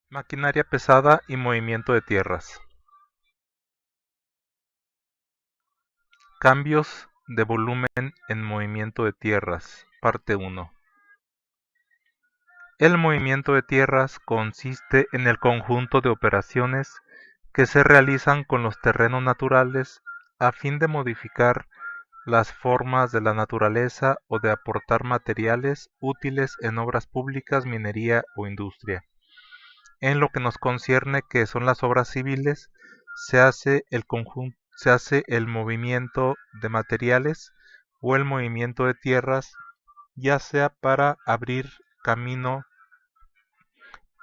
Maquinaria pesada y movimiento de tierras. Cambios de volumen en movimiento de tierras. Parte 1. El movimiento de tierras consiste en el conjunto de operaciones que se realizan con los terrenos naturales a fin de modificar las formas de la naturaleza o de aportar materiales útiles en obras públicas, minería o industria. En lo que nos concierne, que son las obras civiles, se hace el movimiento de materiales o el movimiento de tierras, ya sea para abrir camino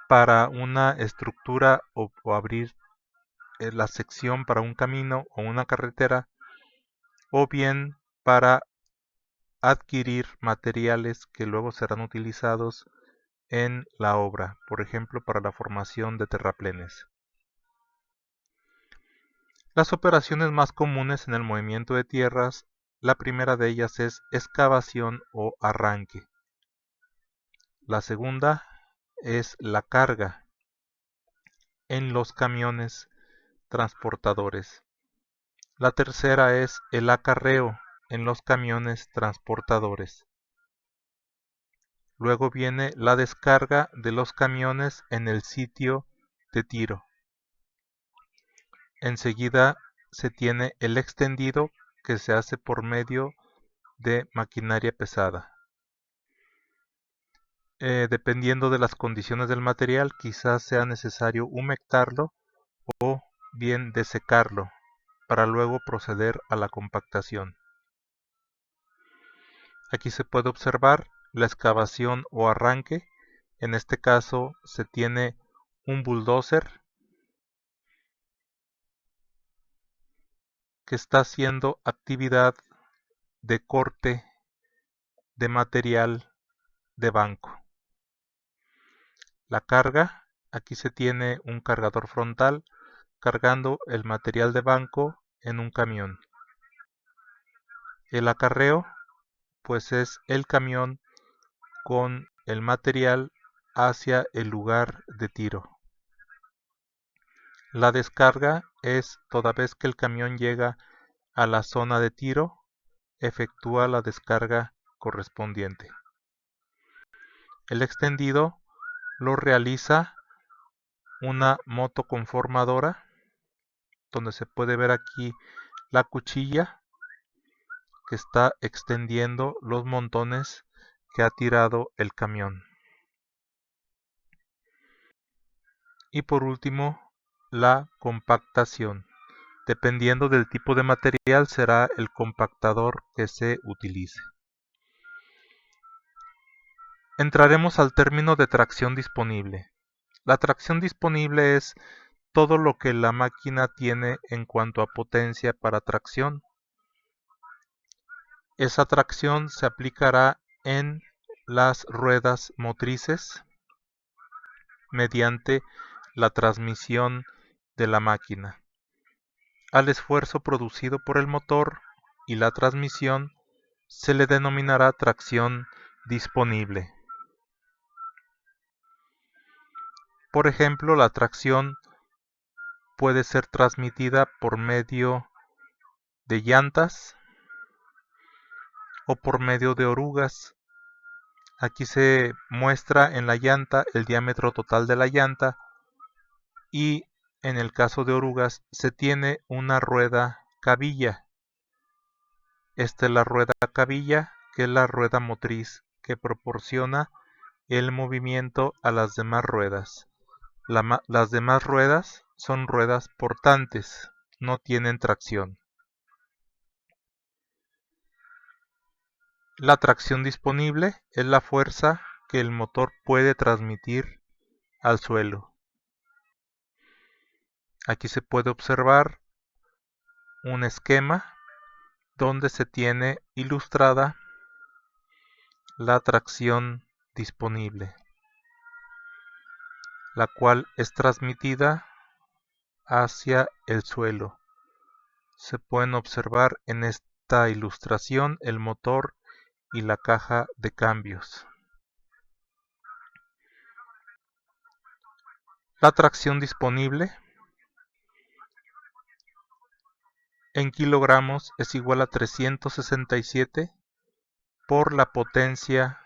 para una estructura o abrir la sección para un camino o una carretera, o bien para adquirir materiales que luego serán utilizados en la obra, por ejemplo, para la formación de terraplenes. Las operaciones más comunes en el movimiento de tierras, la primera de ellas es excavación o arranque. La segunda es la carga en los camiones transportadores. La tercera es el acarreo en los camiones transportadores. Luego viene la descarga de los camiones en el sitio de tiro. Enseguida se tiene el extendido, que se hace por medio de maquinaria pesada. Dependiendo de las condiciones del material, quizás sea necesario humectarlo o bien desecarlo para luego proceder a la compactación. Aquí se puede observar la excavación o arranque. En este caso se tiene un bulldozer que está haciendo actividad de corte de material de banco. La carga, aquí se tiene un cargador frontal cargando el material de banco en un camión. El acarreo, pues es el camión con el material hacia el lugar de tiro. La descarga es toda vez que el camión llega a la zona de tiro, efectúa la descarga correspondiente. El extendido lo realiza una motoconformadora, donde se puede ver aquí la cuchilla que está extendiendo los montones que ha tirado el camión. Y por último, la compactación. Dependiendo del tipo de material será el compactador que se utilice. Entraremos al término de tracción disponible. La tracción disponible es todo lo que la máquina tiene en cuanto a potencia para tracción. Esa tracción se aplicará en las ruedas motrices mediante la transmisión de la máquina. Al esfuerzo producido por el motor y la transmisión se le denominará tracción disponible. Por ejemplo, la tracción puede ser transmitida por medio de llantas o por medio de orugas. Aquí se muestra en la llanta el diámetro total de la llanta y en el caso de orugas se tiene una rueda cabilla. Esta es la rueda cabilla, que es la rueda motriz que proporciona el movimiento a las demás ruedas. Las demás ruedas son ruedas portantes, no tienen tracción. La tracción disponible es la fuerza que el motor puede transmitir al suelo. Aquí se puede observar un esquema donde se tiene ilustrada la tracción disponible, la cual es transmitida hacia el suelo. Se pueden observar en esta ilustración el motor y la caja de cambios. La tracción disponible en kilogramos es igual a 367 por la potencia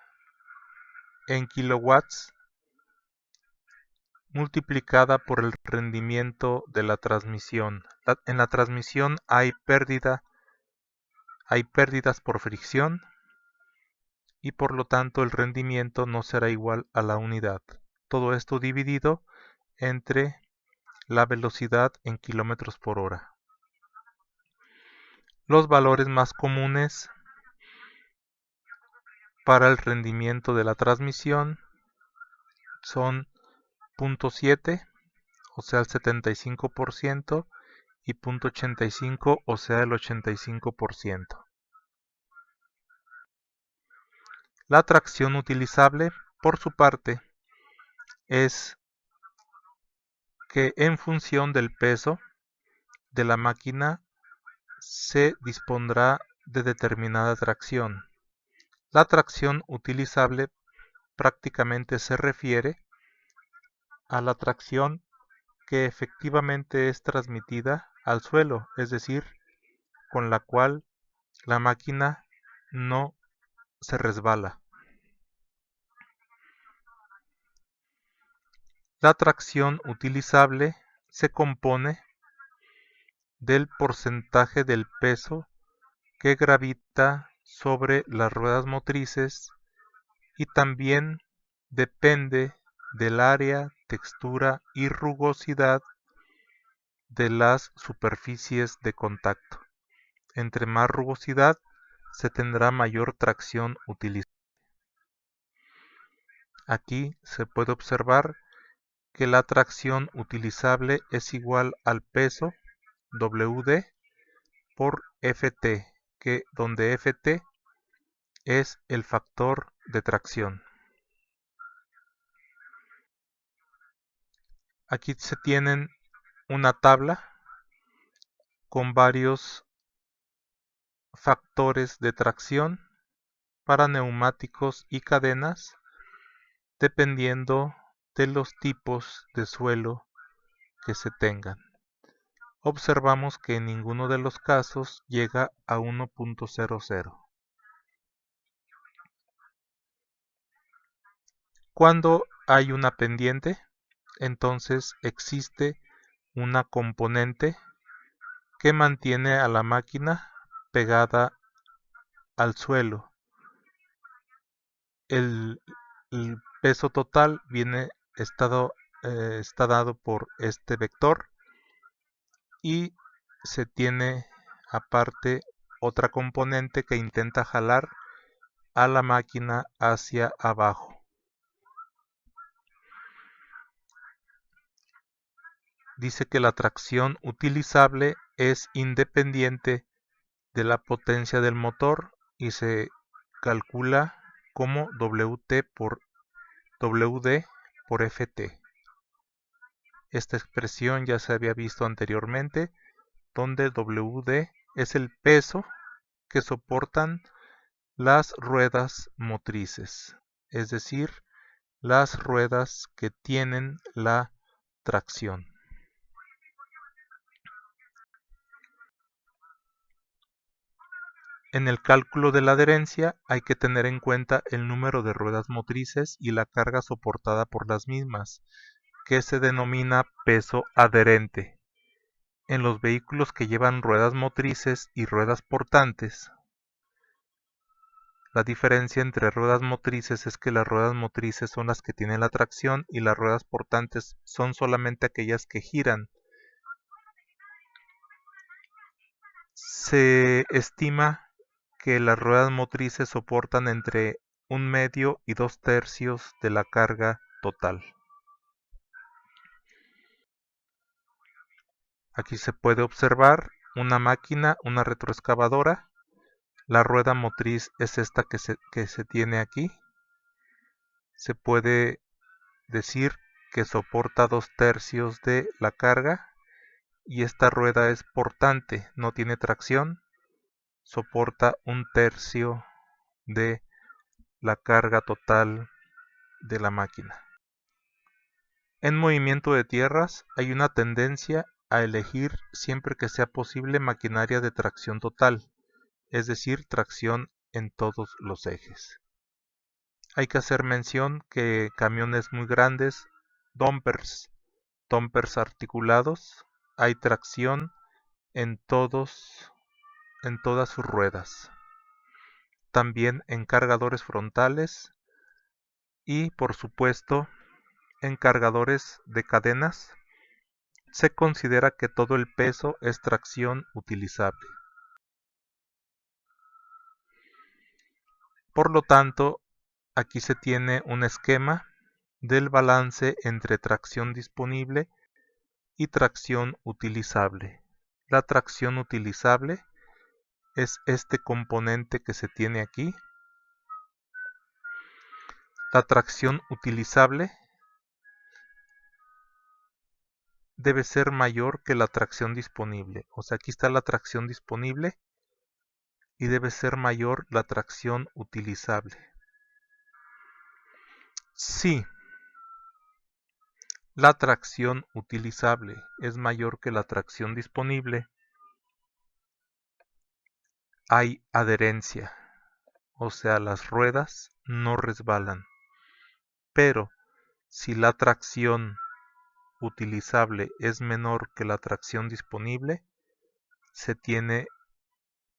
en kilowatts multiplicada por el rendimiento de la transmisión. En la transmisión hay pérdidas por fricción y por lo tanto el rendimiento no será igual a la unidad. Todo esto dividido entre la velocidad en kilómetros por hora. Los valores más comunes para el rendimiento de la transmisión son 0.7, o sea el 75%, y 0.85, o sea el 85%. La tracción utilizable, por su parte, es que en función del peso de la máquina se dispondrá de determinada tracción. La tracción utilizable prácticamente se refiere a la tracción que efectivamente es transmitida al suelo, es decir, con la cual la máquina no se resbala. La tracción utilizable se compone del porcentaje del peso que gravita sobre las ruedas motrices y también depende del área, textura y rugosidad de las superficies de contacto. Entre más rugosidad se tendrá mayor tracción utilizable. Aquí se puede observar que la tracción utilizable es igual al peso WD por Ft, donde Ft es el factor de tracción. Aquí se tienen una tabla con varios factores de tracción para neumáticos y cadenas dependiendo de los tipos de suelo que se tengan. Observamos que en ninguno de los casos llega a 1.00. Cuando hay una pendiente, entonces existe una componente que mantiene a la máquina pegada al suelo. El peso total está dado por este vector y se tiene aparte otra componente que intenta jalar a la máquina hacia abajo. Dice que la tracción utilizable es independiente de la potencia del motor y se calcula como WD por Ft. Esta expresión ya se había visto anteriormente, donde WD es el peso que soportan las ruedas motrices, es decir, las ruedas que tienen la tracción. En el cálculo de la adherencia hay que tener en cuenta el número de ruedas motrices y la carga soportada por las mismas, que se denomina peso adherente. En los vehículos que llevan ruedas motrices y ruedas portantes, la diferencia entre ruedas motrices es que las ruedas motrices son las que tienen la tracción y las ruedas portantes son solamente aquellas que giran. Se estima que las ruedas motrices soportan entre 1/2 y 2/3 de la carga total. Aquí se puede observar una máquina, una retroexcavadora. La rueda motriz es esta que se tiene aquí. Se puede decir que soporta 2/3 de la carga y esta rueda es portante, no tiene tracción, soporta 1/3 de la carga total de la máquina. En movimiento de tierras hay una tendencia a elegir siempre que sea posible maquinaria de tracción total, es decir, tracción en todos los ejes. Hay que hacer mención que camiones muy grandes, dumpers articulados, hay tracción en todas sus ruedas. También en cargadores frontales y, por supuesto, en cargadores de cadenas, se considera que todo el peso es tracción utilizable. Por lo tanto, aquí se tiene un esquema del balance entre tracción disponible y tracción utilizable. La tracción utilizable es este componente que se tiene aquí. La tracción utilizable debe ser mayor que la tracción disponible. O sea, aquí está la tracción disponible y debe ser mayor la tracción utilizable. Si la tracción utilizable es mayor que la tracción disponible, hay adherencia, o sea, las ruedas no resbalan. Pero si la tracción utilizable es menor que la tracción disponible, se tiene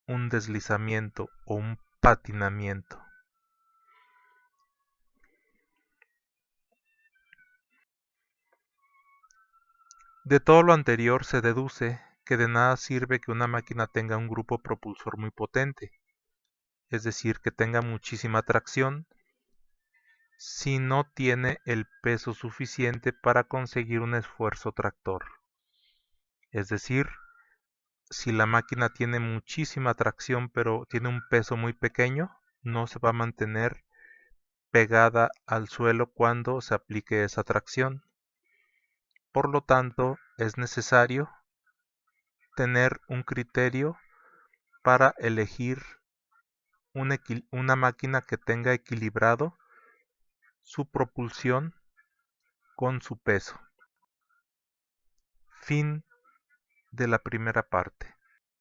un deslizamiento o un patinamiento. De todo lo anterior se deduce que de nada sirve que una máquina tenga un grupo propulsor muy potente, es decir, que tenga muchísima tracción, si no tiene el peso suficiente para conseguir un esfuerzo tractor. Es decir, si la máquina tiene muchísima tracción pero tiene un peso muy pequeño, no se va a mantener pegada al suelo cuando se aplique esa tracción. Por lo tanto, es necesario tener un criterio para elegir una máquina que tenga equilibrado su propulsión con su peso. Fin de la primera parte.